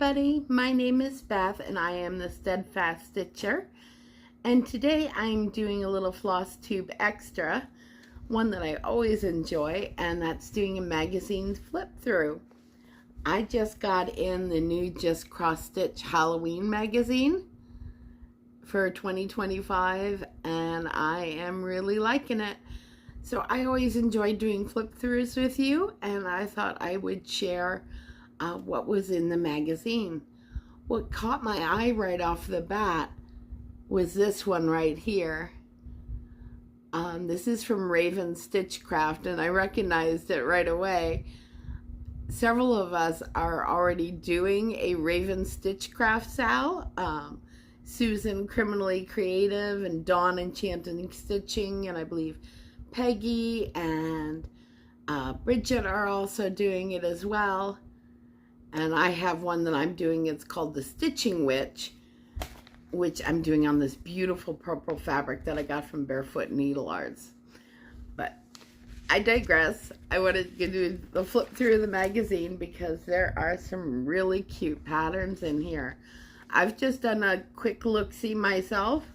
everybody, my name is Beth and I am the Steadfast Stitcher, and today I'm doing a little Flosstube extra, one that I always enjoy, and that's doing a magazine flip through. I just got in the new Just Cross Stitch Halloween magazine for 2025 and I am really liking it. So I always enjoy doing flip throughs with you, and I thought I would share what was in the magazine. What caught my eye right off the bat was this one right here. This is from Raven Stitchcraft, and I recognized it right away. Several of us are already doing a Raven Stitchcraft SAL. Susan Criminally Creative and Dawn Enchanting Stitching, and I believe Peggy and Bridget are also doing it as well. And I have one that I'm doing. It's called the Stitching Witch, which I'm doing on this beautiful purple fabric that I got from Barefoot Needle Arts. But I digress. I wanted to do the flip through the magazine because there are some really cute patterns in here. I've just done a quick look-see myself,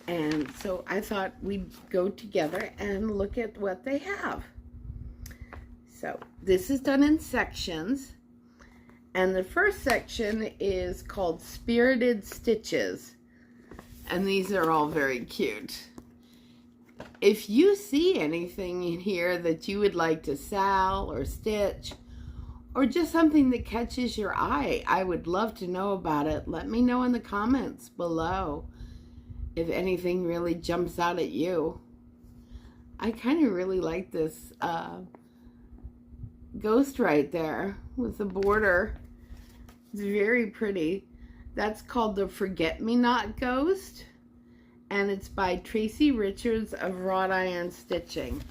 and so I thought we'd go together and look at what they have. So this is done in sections. And the first section is called Spirited Stitches. And these are all very cute. If you see anything in here that you would like to sell or stitch, or just something that catches your eye, I would love to know about it. Let me know in the comments below if anything really jumps out at you. I kind of really like this ghost right there with the border. It's very pretty. That's called the Forget Me Not Ghost, and it's by Tracy Richards of Wrought Iron Stitching.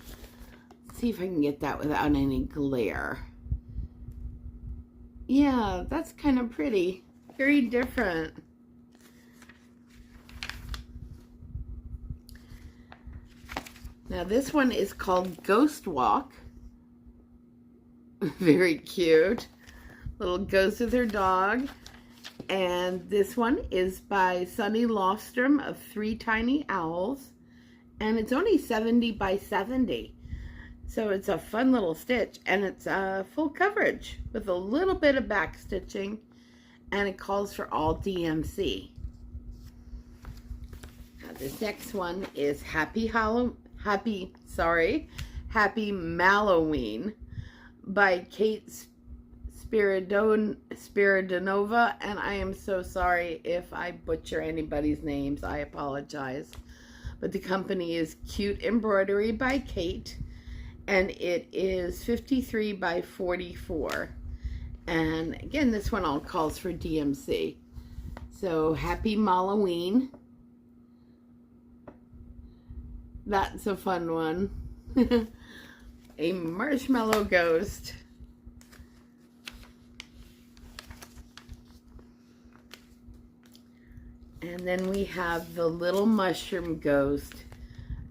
Let's see if I can get that without any glare. Yeah, that's kind of pretty. Very different. Now this one is called Ghost Walk. Very cute. Little ghost with her dog. And this one is by Sunny Lofstrom of Three Tiny Owls. And it's only 70 by 70. So it's a fun little stitch. And it's full coverage with a little bit of back stitching. And it calls for all DMC. Now this next one is Happy Malloween by Kate Spiridonova, and I am so sorry if I butcher anybody's names. I apologize. But the company is Cute Embroidery by Kate, and it is 53 by 44. And again, this one all calls for DMC. So Happy Malloween. That's a fun one. A marshmallow ghost. And then we have the Little Mushroom Ghost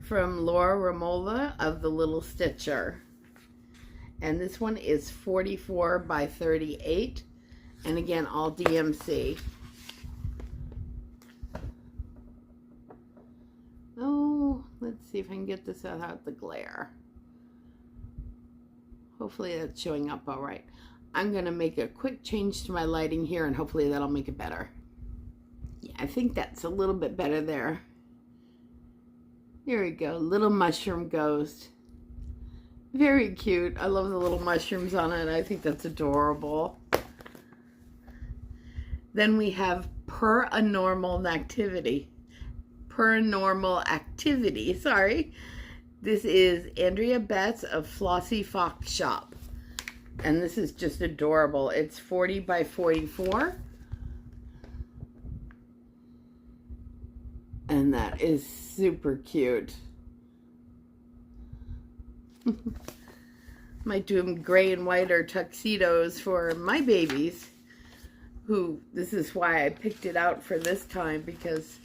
from Laura Romola of The Little Stitcher. And this one is 44 by 38. And again, all DMC. Oh, let's see if I can get this without the glare. Hopefully that's showing up all right. I'm going to make a quick change to my lighting here, and hopefully that'll make it better. Yeah, I think that's a little bit better there. Here we go. Little Mushroom Ghost. Very cute. I love the little mushrooms on it. I think that's adorable. Then we have Paranormal Activity, sorry. This is Andrea Betts of Flossy Fox Shop. And this is just adorable. It's 40 by 44. And that is super cute. Might do them gray and white or tuxedos for my babies. This is why I picked it out for this time, because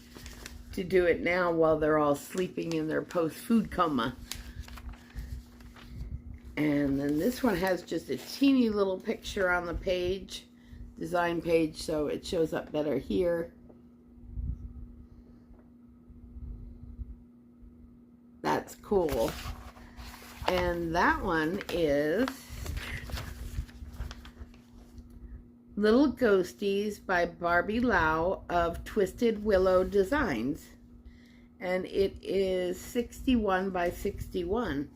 to do it now while they're all sleeping in their post-food coma. And then this one has just a teeny little picture on the page. design page, so it shows up better here. That's cool. And that one is Little Ghosties by Barbie Lau of Twisted Willow Designs. And it is 61 by 61.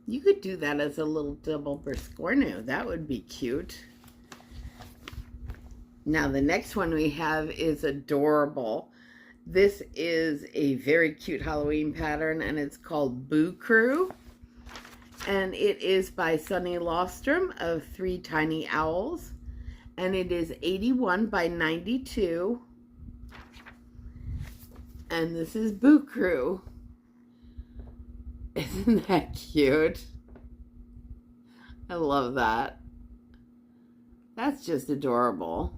You could do that as a little double Briscornu. That would be cute. Now the next one we have is adorable. This is a very cute Halloween pattern, and it's called Boo Crew. And it is by Sunny Lostrom of Three Tiny Owls. And it is 81 by 92. And this is Boo Crew. Isn't that cute? I love that. That's just adorable.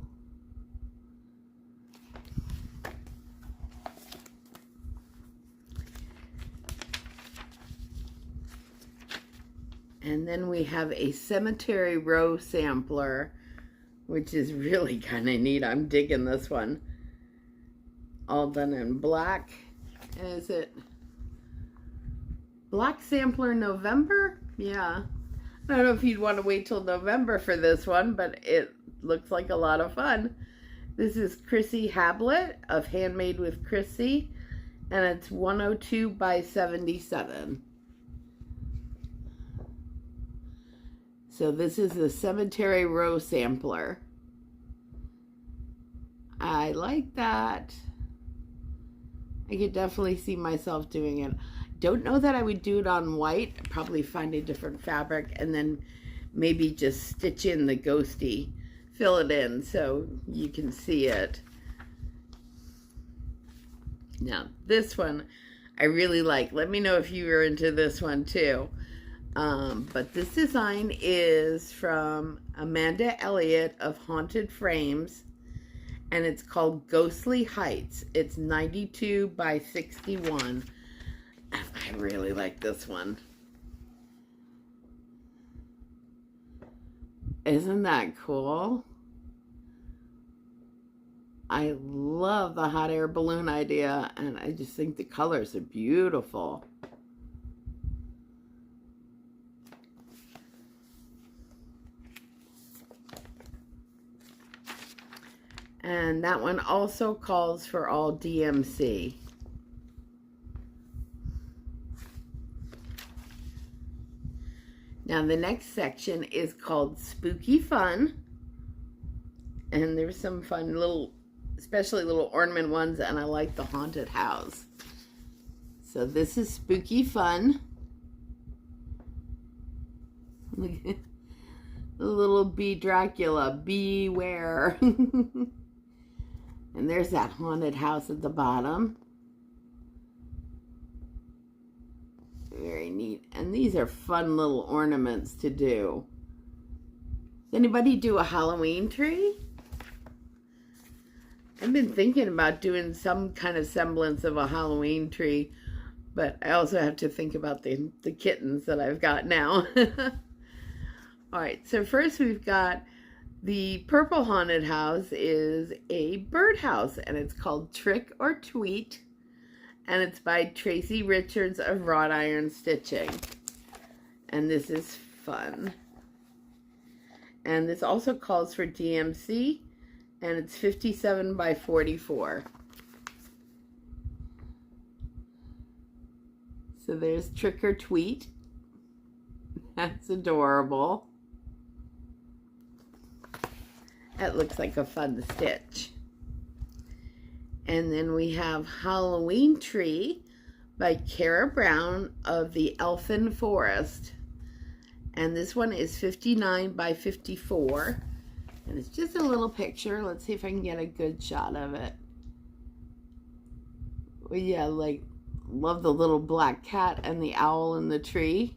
And then we have a Cemetery Row sampler, which is really kind of neat. I'm digging this one. All done in black. And is it Black Sampler November? Yeah. I don't know if you'd want to wait till November for this one, but it looks like a lot of fun. This is Chrissy Hablett of Handmade with Chrissy, and it's 102 by 77. So this is the Cemetery Row sampler. I like that. I could definitely see myself doing it. Don't know that I would do it on white. I'd probably find a different fabric and then maybe just stitch in the ghosty. Fill it in so you can see it. Now this one I really like. Let me know if you are into this one too. But this design is from Amanda Elliott of Haunted Frames, and it's called Ghostly Heights. It's 92 by 61. I really like this one. Isn't that cool? I love the hot air balloon idea, and I just think the colors are beautiful. And that one also calls for all DMC. Now the next section is called Spooky Fun. And there's some fun little, especially little ornament ones, and I like the haunted house. So this is Spooky Fun. Look at the little bee Dracula, beware. And there's that haunted house at the bottom. Very neat. And these are fun little ornaments to do. Does anybody do a Halloween tree? I've been thinking about doing some kind of semblance of a Halloween tree, but I also have to think about the kittens that I've got now. All right, so first we've got the purple haunted house is a birdhouse, and it's called Trick or Tweet, and it's by Tracy Richards of Wrought Iron Stitching. And this is fun. And this also calls for DMC, and it's 57 by 44. So there's Trick or Tweet. That's adorable. That looks like a fun stitch. And then we have Halloween Tree by Kara Brown of the Elfin Forest. And this one is 59 by 54. And it's just a little picture. Let's see if I can get a good shot of it. Well, yeah, like, love the little black cat and the owl in the tree.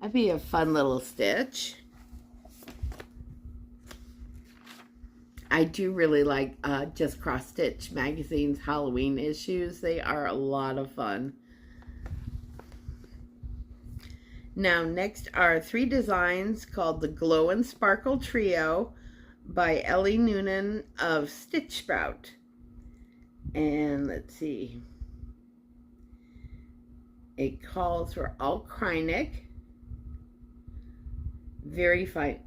That'd be a fun little stitch. I do really like Just Cross Stitch Magazine's Halloween issues. They are a lot of fun. Now next are 3 designs called the Glow and Sparkle Trio by Ellie Noonan of Stitch Sprout. And let's see, it calls for all Krynic, very fine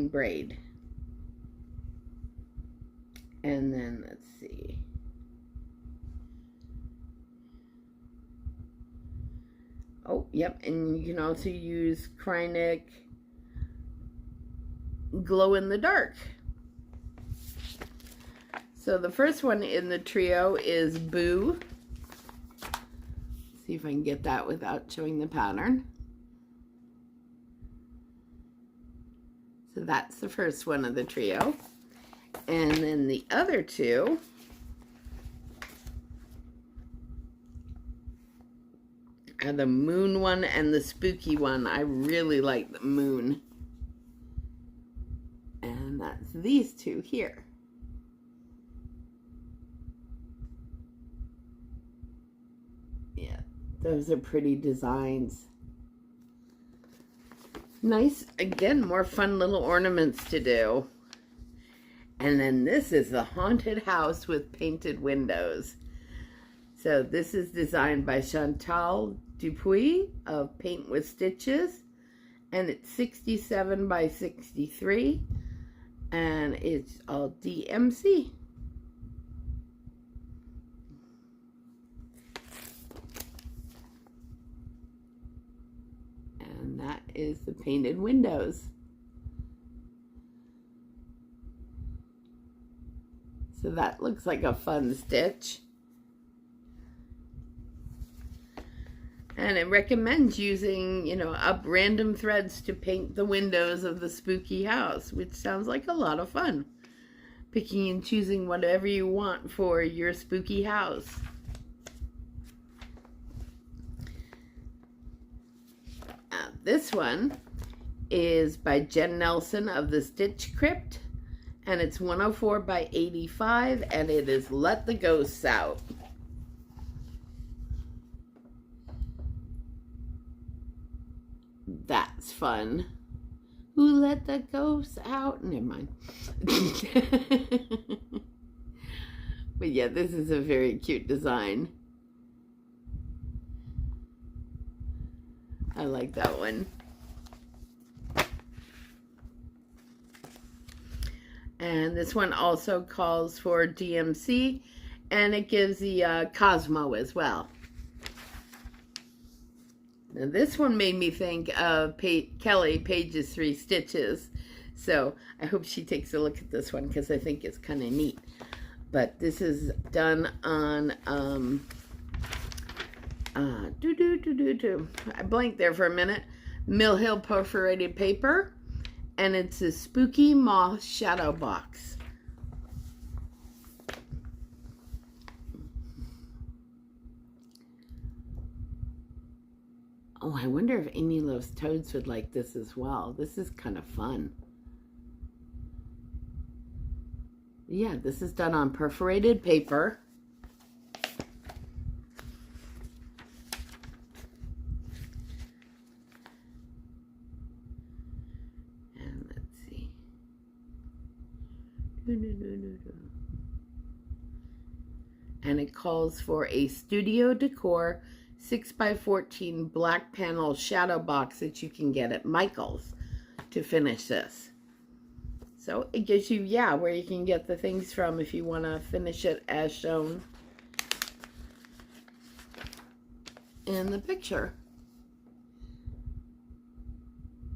braid. And then let's see, oh yep, and you can also use Krynic Glow in the Dark. So the first one in the trio is Boo. See if I can get that without showing the pattern. So that's the first one of the trio. And then the other 2 are the moon one and the spooky one. I really like the moon. And that's these 2 here. Yeah, those are pretty designs. Nice, again, more fun little ornaments to do. And then this is the haunted house with painted windows. So this is designed by Chantal Dupuis of Paint with Stitches. And it's 67 by 63. And it's all DMC. And that is the painted windows. So that looks like a fun stitch. And it recommends using, up random threads to paint the windows of the spooky house, which sounds like a lot of fun. Picking and choosing whatever you want for your spooky house. This one is by Jen Nelson of the Stitch Crypt, and it's 104 by 85, and it is Let the Ghosts Out. That's fun. Who let the ghosts out? Never mind. But yeah, this is a very cute design. I like that one. And this one also calls for DMC, and it gives the Cosmo as well. Now this one made me think of Kelly Page's 3 Stitches. So I hope she takes a look at this one because I think it's kind of neat. But this is done on I blanked there for a minute. Mill Hill perforated paper, and it's a spooky moth shadow box. Oh, I wonder if Amy Loves Toads would like this as well. This is kind of fun. Yeah, this is done on perforated paper. And let's see. And it calls for a studio decor 6x14 black panel shadow box that you can get at Michael's to finish this. So it gives you, where you can get the things from if you want to finish it as shown in the picture.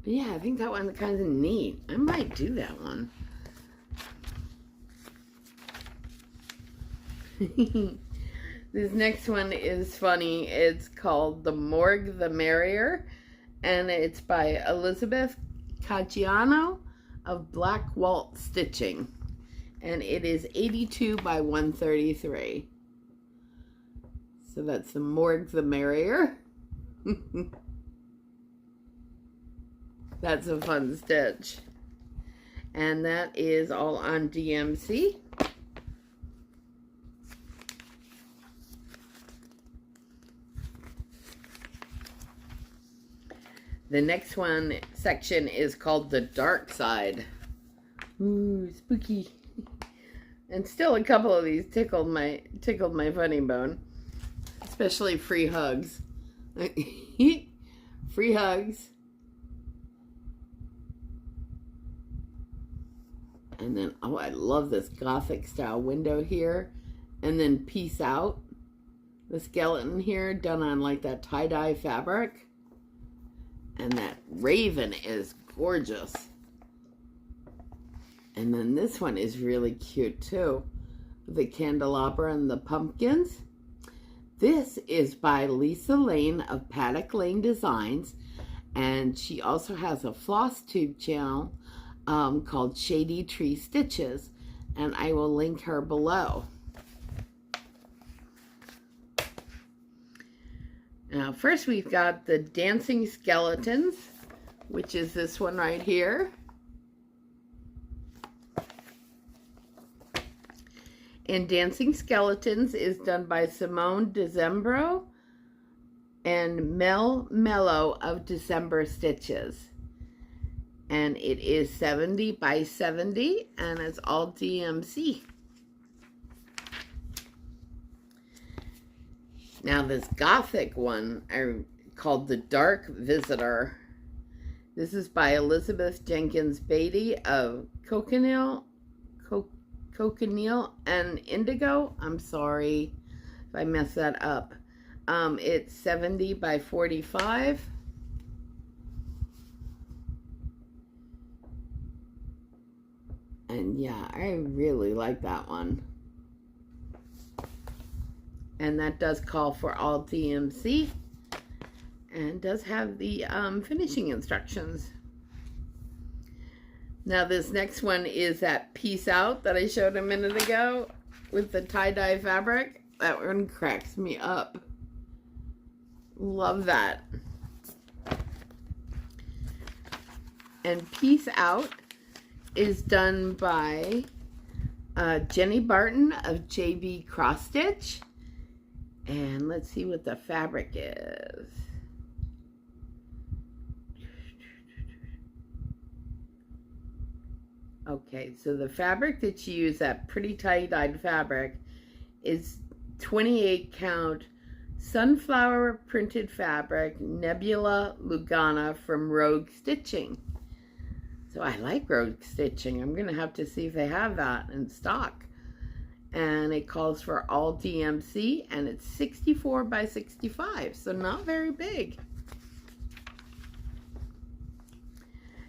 But yeah, I think that one's kind of neat. I might do that one. This next one is funny. It's called The Morgue the Merrier, and it's by Elizabeth Caggiano of Black Walt Stitching, and it is 82 by 133. So that's The Morgue the Merrier. That's a fun stitch. And that is all on DMC. The next one section is called the dark side. Ooh, spooky. And still a couple of these tickled my funny bone. Especially free hugs. Free hugs. And then, oh, I love this Gothic style window here. And then Peace Out. The skeleton here done on like that tie-dye fabric. And that raven is gorgeous. And then this one is really cute too. The candelabra and the pumpkins. This is by Lisa Lane of Paddock Lane Designs. And she also has a Flosstube channel called Shady Tree Stitches. And I will link her below. Now, first we've got the Dancing Skeletons, which is this one right here. And Dancing Skeletons is done by Simone Decembro and Mel Mello of December Stitches. And it is 70 by 70, and it's all DMC. Now this Gothic one, called The Dark Visitor. This is by Elizabeth Jenkins Beatty of Cochineal and Indigo. I'm sorry if I messed that up. It's 70 by 45. And yeah, I really like that one. And that does call for all DMC and does have the finishing instructions. Now this next one is that Peace Out that I showed a minute ago with the tie-dye fabric. That one cracks me up. Love that. And Peace Out is done by Jenny Barton of JB Cross Stitch. And let's see what the fabric is. Okay, so the fabric that she used, that pretty tie-dyed fabric, is 28 count sunflower printed fabric, Nebula Lugana from Rogue Stitching. So I like Rogue Stitching. I'm going to have to see if they have that in stock. And it calls for all DMC, and it's 64 by 65, so not very big.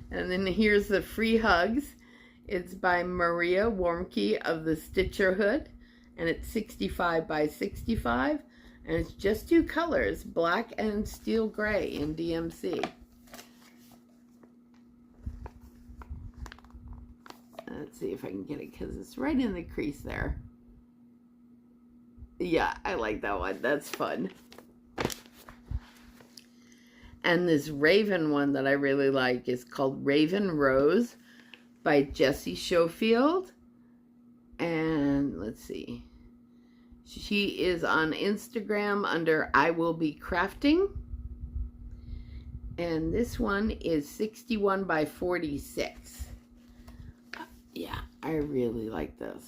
And then here's the free hugs. It's by Maria Warmke of the Stitcherhood, and it's 65 by 65, and it's just two colors, black and steel gray in DMC. Let's see if I can get it because it's right in the crease there. Yeah, I like that one. That's fun. And this Raven one that I really like is called Raven Rose by Jessie Schofield. And let's see. She is on Instagram under I Will Be Crafting. And this one is 61 by 46. Yeah, I really like this.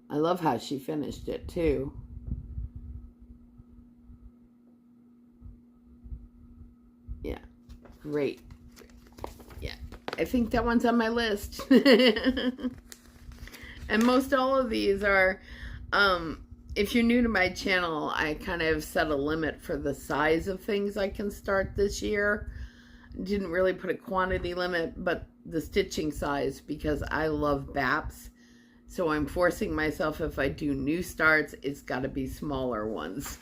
I love how she finished it too. Yeah, great. Yeah, I think that one's on my list. And most all of these are, if you're new to my channel, I kind of set a limit for the size of things I can start this year. Didn't really put a quantity limit, but the stitching size, because I love BAPs. So I'm forcing myself, if I do new starts, it's got to be smaller ones.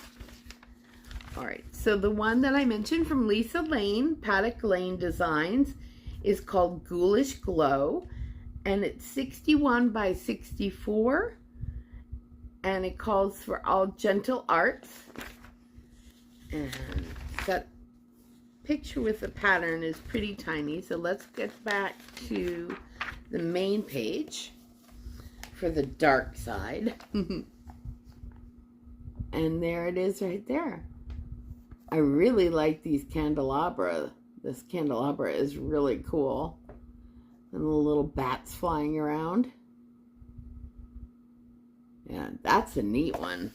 All right, so the one that I mentioned from Lisa Lane, Paddock Lane Designs, is called Ghoulish Glow, and it's 61 by 64, and it calls for all gentle arts. And that picture with the pattern is pretty tiny, so let's get back to the main page for the dark side. And there it is right there. I really like these candelabra. This candelabra is really cool. And the little bats flying around. Yeah, that's a neat one.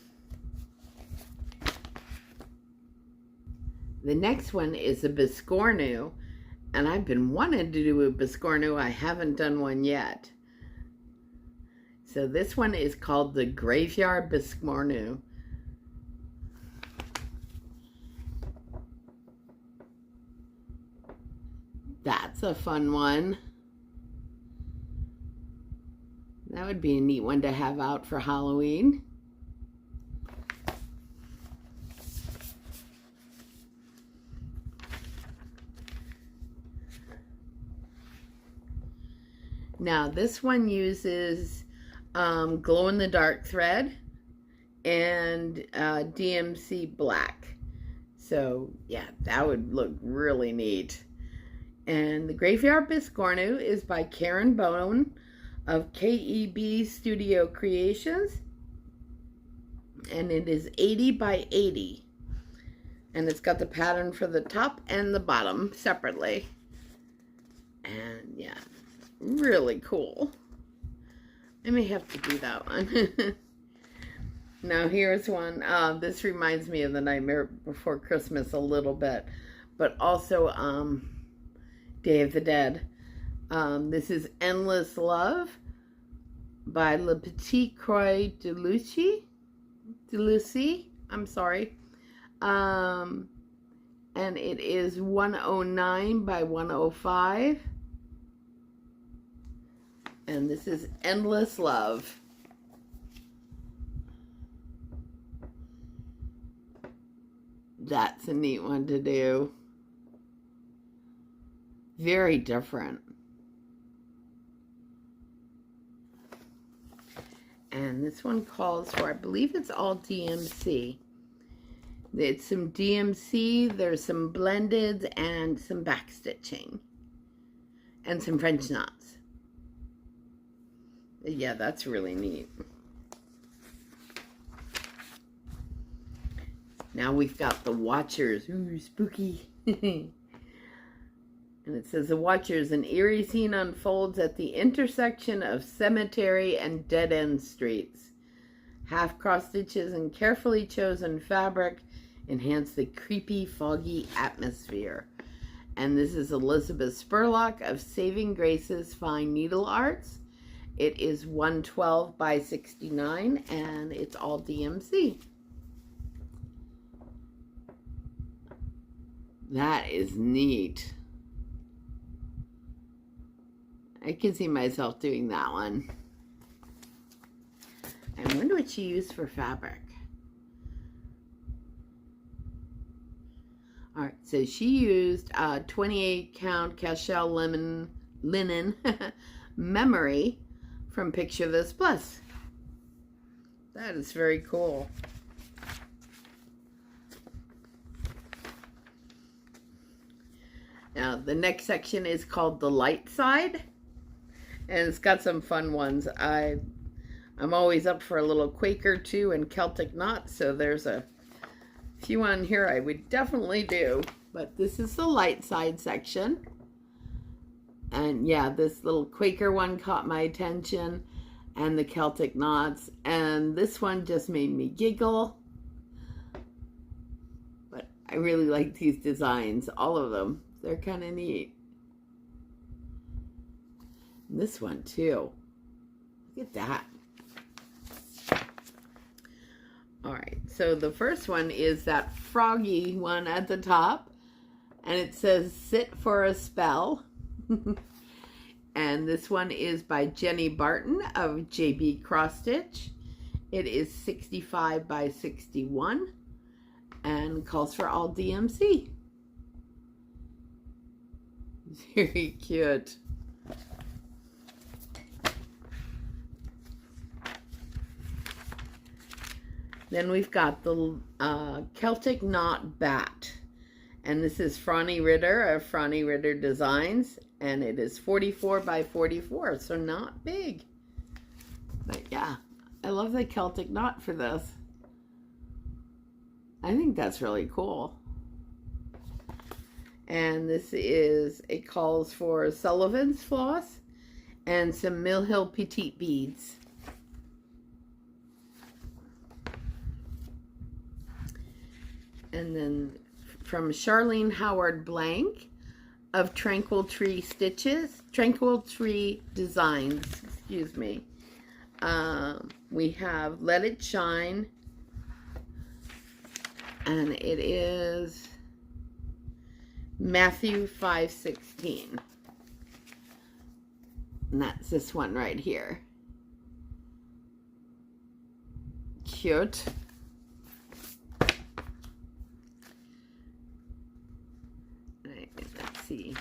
The next one is a biscornu. And I've been wanting to do a biscornu. I haven't done one yet. So this one is called the Graveyard Biscornu. That's a fun one. That would be a neat one to have out for Halloween. Now this one uses glow-in-the-dark thread and DMC black. So yeah, that would look really neat. And the Graveyard Biscornu is by Karen Bone of KEB Studio Creations. And it is 80 by 80. And it's got the pattern for the top and the bottom separately. And yeah, really cool. I may have to do that one. Now here's one. This reminds me of The Nightmare Before Christmas a little bit. But also Day of the Dead. This is Endless Love by Le Petit Croix de Lucie. I'm sorry. And it is 109 by 105. And this is Endless Love. That's a neat one to do. Very different. And this one calls for, I believe it's all DMC. It's some DMC, there's some blended and some backstitching. And some French knots. Yeah, that's really neat. Now we've got the Watchers. Ooh, spooky. And it says, the Watchers, an eerie scene unfolds at the intersection of cemetery and dead-end streets. Half cross stitches and carefully chosen fabric enhance the creepy, foggy atmosphere. And this is Elizabeth Spurlock of Saving Grace's Fine Needle Arts. It is 112 by 69, and it's all DMC. That is neat. I can see myself doing that one. I wonder what she used for fabric. All right, so she used 28 count Cashel linen memory from Picture This Plus. That is very cool. Now, the next section is called The Light Side. And it's got some fun ones. I'm always up for a little Quaker too and Celtic knot. So there's a few on here I would definitely do. But this is the light side section. And yeah, this little Quaker one caught my attention. And the Celtic knots. And this one just made me giggle. But I really like these designs. All of them. They're kind of neat. And this one too. Look at that. All right, so the first one is that froggy one at the top. And it says, sit for a spell. And this one is by Jenny Barton of JB Cross Stitch. It is 65 by 61 and calls for all DMC. Very cute. Then we've got the Celtic Knot Bat. And this is Franny Ritter of Franny Ritter Designs. And it is 44 by 44, so not big. But yeah, I love the Celtic knot for this. I think that's really cool. And it calls for Sullivan's floss and some Mill Hill Petite beads. And then from Charlene Howard Blank of Tranquil Tree Designs, excuse me. We have Let It Shine, and it is Matthew 5:16. And that's this one right here. Cute. Let's see.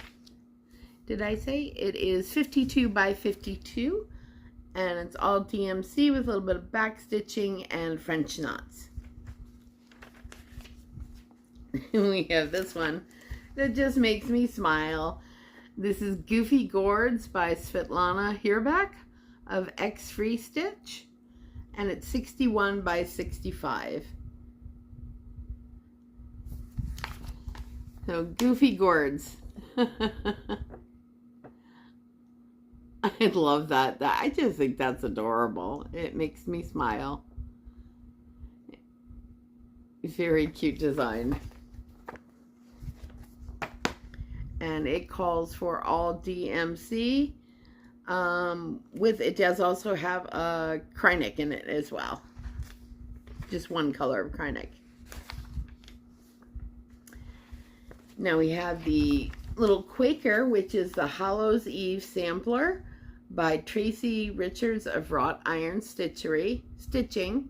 Did I say it is 52 by 52? And it's all DMC with a little bit of back stitching and French knots. We have this one that just makes me smile. This is Goofy Gourds by Svetlana Hirback of X Free Stitch, and it's 61 by 65. So Goofy Gourds. I love that. I just think that's adorable. It makes me smile. Very cute design. And it calls for all DMC. It does also have a Krynick in it as well. Just one color of Krynick. Now we have the little Quaker, which is the Hallows Eve sampler by Tracy Richards of Wrought Iron Stitching.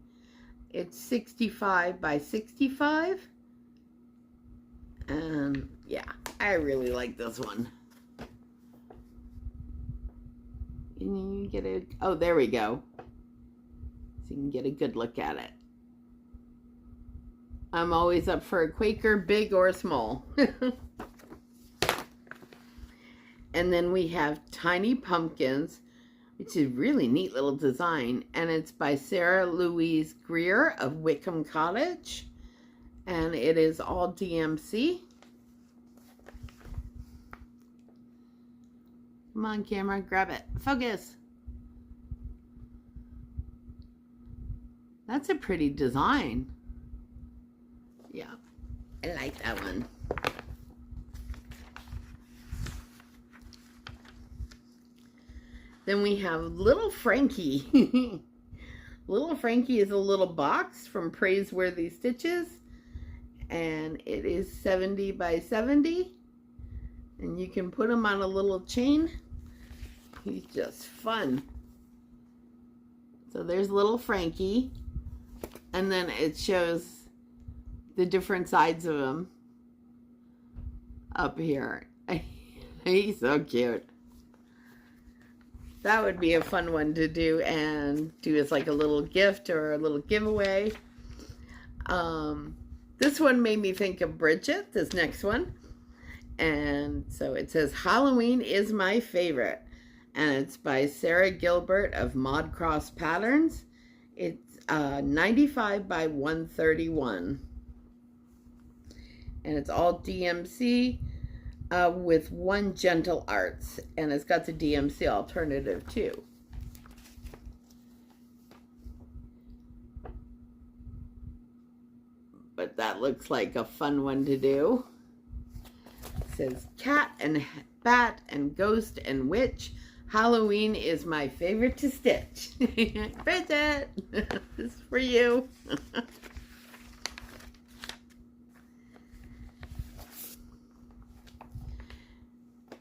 It's 65 by 65. And yeah, I really like this one. And you get oh, there we go. So you can get a good look at it. I'm always up for a Quaker, big or small. And then we have Tiny Pumpkins, which is a really neat little design. And it's by Sarah Louise Greer of Wickham Cottage. And it is all DMC. Come on, camera, grab it. Focus. That's a pretty design. Yeah, I like that one. Then we have Little Frankie. Little Frankie is a little box from Praiseworthy Stitches, and it is 70 by 70, and you can put him on a little chain. He's just fun. So there's Little Frankie, and then it shows the different sides of him up here. He's so cute. That would be a fun one to do and do as like a little gift or a little giveaway. This one made me think of Bridget, this next one. And so it says, Halloween is my favorite. And it's by Sarah Gilbert of Mod Cross Patterns. It's 95 by 131. And it's all DMC. With one Gentle Arts, and it's got the DMC alternative too. But that looks like a fun one to do. It says Cat and Bat and Ghost and Witch. Halloween is my favorite to stitch. Bridget, this is for you.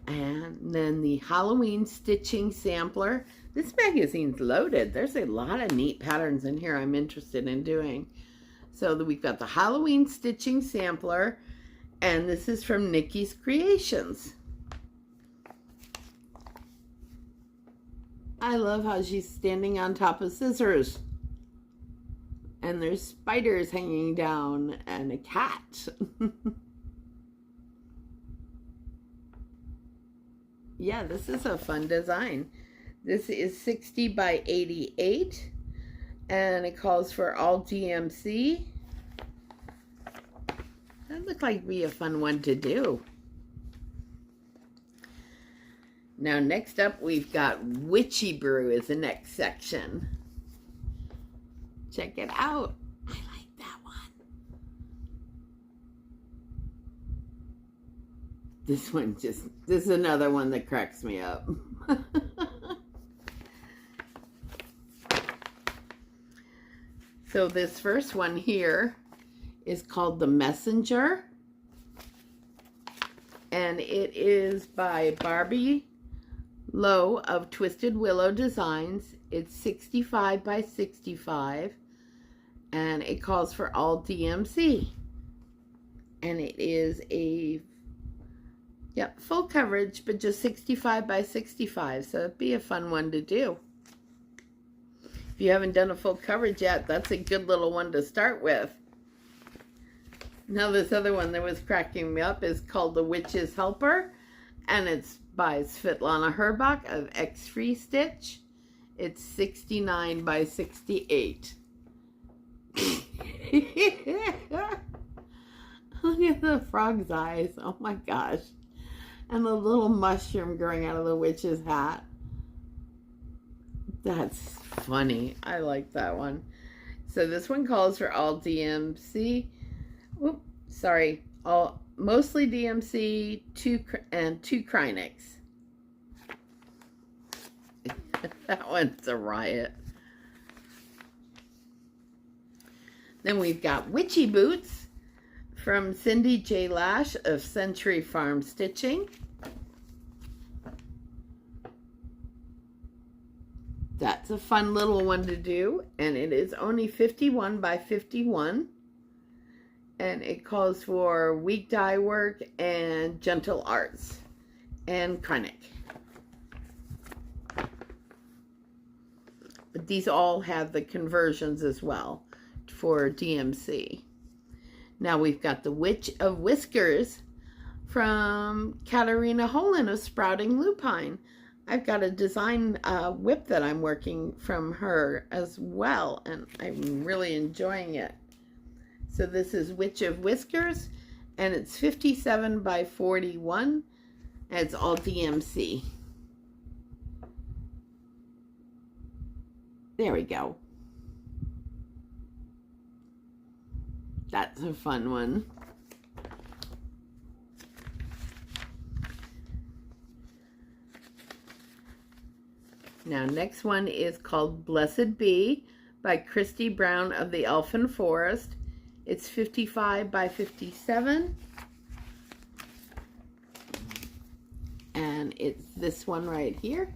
And then the Halloween Stitching Sampler. This magazine's loaded. There's a lot of neat patterns in here I'm interested in doing. So we've got the Halloween Stitching Sampler, and this is from Nikki's Creations. I love how she's standing on top of scissors. And there's spiders hanging down and a cat. Yeah, this is a fun design. This is 60 by 88, and it calls for all DMC. That looked like be a fun one to do. Now next up we've got Witchy Brew is the next section. Check it out. I like that one. This is another one that cracks me up. So this first one here is called The Messenger. And it is by Barbie Lowe of Twisted Willow Designs. It's 65 by 65. And it calls for all DMC. And it is a full coverage, but just 65 by 65. So it'd be a fun one to do. If you haven't done a full coverage yet, that's a good little one to start with. Now this other one that was cracking me up is called The Witch's Helper, and it's by Svetlana Herbach of X Free Stitch. It's 69 by 68. Look at the frog's eyes. Oh my gosh. And the little mushroom growing out of the witch's hat. That's funny. I like that one. So this one calls for all DMC. Oops, sorry. Mostly DMC, two Krynics. That one's a riot. Then we've got Witchy Boots from Cindy J. Lash of Century Farm Stitching. That's a fun little one to do, and it is only 51 by 51. And it calls for weak dye work and gentle arts and Kreinik. But these all have the conversions as well for DMC. Now we've got the Witch of Whiskers from Katarina Holland of Sprouting Lupine. I've got a design whip that I'm working from her as well, and I'm really enjoying it. So this is Witch of Whiskers, and it's 57 by 41, and it's all DMC. There we go. That's a fun one. Now, next one is called Blessed Bee by Christy Brown of the Elfin Forest. It's 55 by 57. And it's this one right here.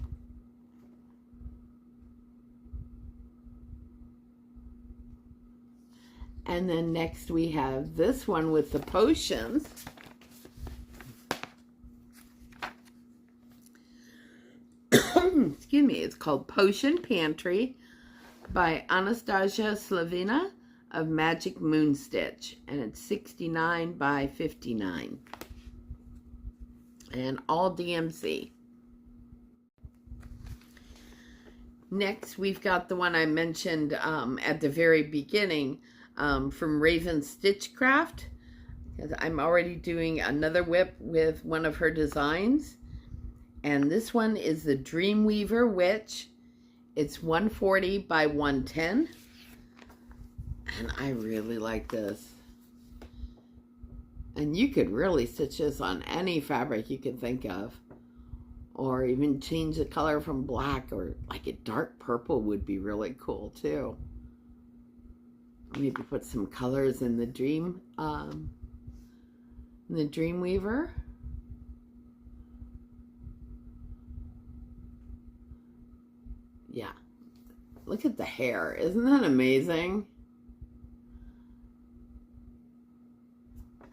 And then next we have this one with the potions. Excuse me, it's called Potion Pantry by Anastasia Slavina of Magic Moon Stitch, and it's 69 by 59. And all DMC. Next, we've got the one I mentioned at the very beginning from Raven Stitchcraft. Because I'm already doing another whip with one of her designs. And this one is the Dreamweaver Witch. It's 140 by 110. And I really like this. And you could really stitch this on any fabric you can think of. Or even change the color from black, or like a dark purple would be really cool too. Maybe put some colors in the Dreamweaver. Yeah. Look at the hair. Isn't that amazing?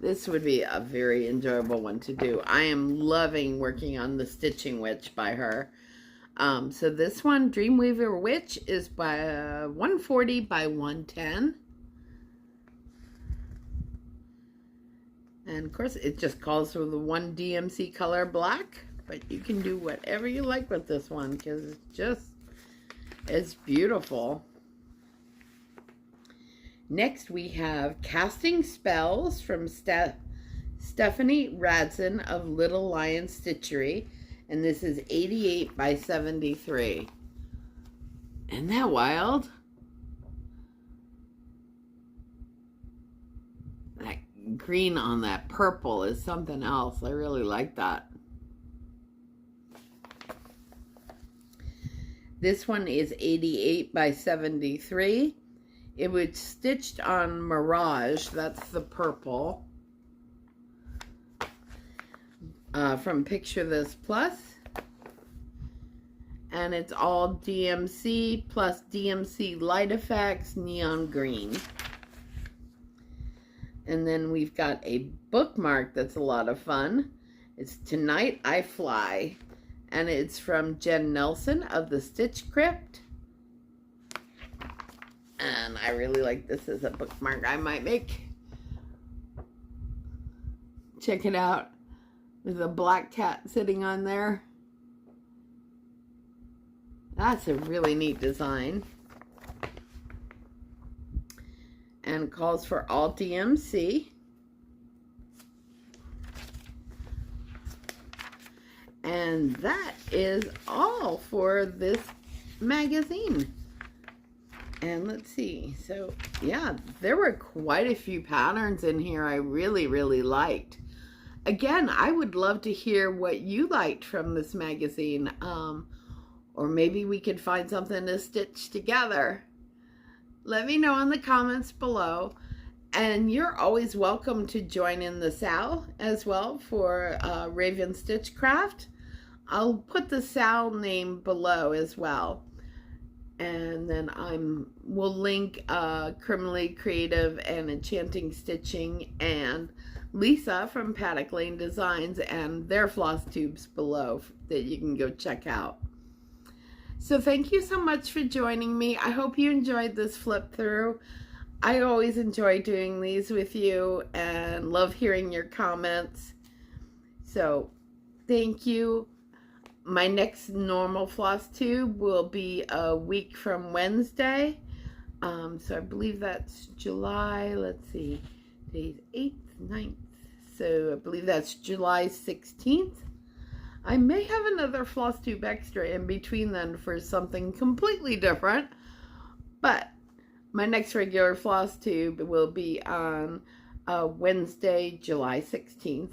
This would be a very enjoyable one to do. I am loving working on the Stitching Witch by her. So this one, Dreamweaver Witch, is by 140 by 110. And of course, it just calls for the one DMC color black. But you can do whatever you like with this one, because it's beautiful. Next, we have Casting Spells from Stephanie Radson of Little Lion Stitchery. And this is 88 by 73. Isn't that wild? That green on that purple is something else. I really like that. This one is 88 by 73. It was stitched on Mirage. That's the purple. From Picture This Plus. And it's all DMC plus DMC Light Effects Neon Green. And then we've got a bookmark that's a lot of fun. It's Tonight I Fly. And it's from Jen Nelson of the Stitch Crypt. And I really like this as a bookmark I might make. Check it out. There's a black cat sitting on there. That's a really neat design. And calls for all DMC. And that is all for this magazine. And let's see. So, yeah, there were quite a few patterns in here I really, really liked. Again, I would love to hear what you liked from this magazine. Or maybe we could find something to stitch together. Let me know in the comments below. And you're always welcome to join in the SAL as well for Raven Stitchcraft. I'll put the SAL name below as well. And then we'll link Criminally Creative and Enchanting Stitching and Lisa from Paddock Lane Designs and their Flosstubes below that you can go check out. So thank you so much for joining me. I hope you enjoyed this flip through. I always enjoy doing these with you and love hearing your comments. So thank you. My next normal Flosstube will be a week from Wednesday. So I believe that's July, let's see, today's 8th, 9th. So I believe that's July 16th. I may have another Flosstube extra in between then for something completely different. But my next regular Flosstube will be on Wednesday, July 16th.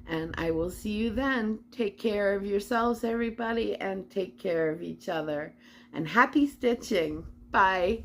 And I will see you then. Take care of yourselves, everybody, and take care of each other. And happy stitching. Bye.